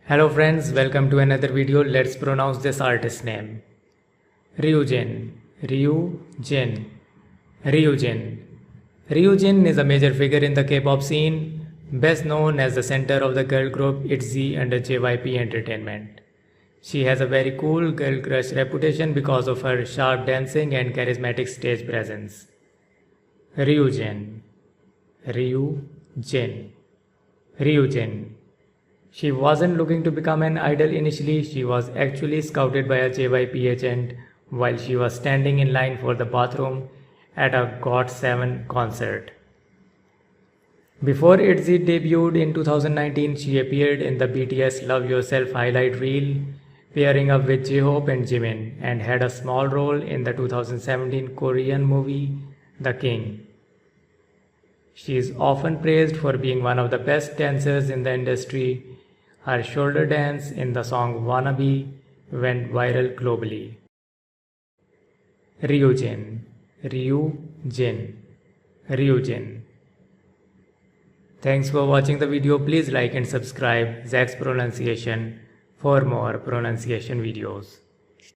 Hello friends, welcome to another video. Let's pronounce this artist name. Ryujin, Ryu-jin, Ryujin. Ryujin is a major figure in the K-pop scene, best known as the center of the girl group ITZY under JYP Entertainment. She has a very cool girl crush reputation because of her sharp dancing and charismatic stage presence. Ryujin, Ryu-jin, Ryujin. She wasn't looking to become an idol initially. She was actually scouted by a JYP agent while she was standing in line for the bathroom at a GOT7 concert. Before ITZY debuted in 2019, she appeared in the BTS Love Yourself highlight reel, pairing up with J-Hope and Jimin, and had a small role in the 2017 Korean movie The King. She is often praised for being one of the best dancers in the industry. Her shoulder dance in the song Wannabe went viral globally. Ryujin, Ryu-jin, Ryujin. Thanks for watching the video. Please like and subscribe Zack's pronunciation for more pronunciation videos.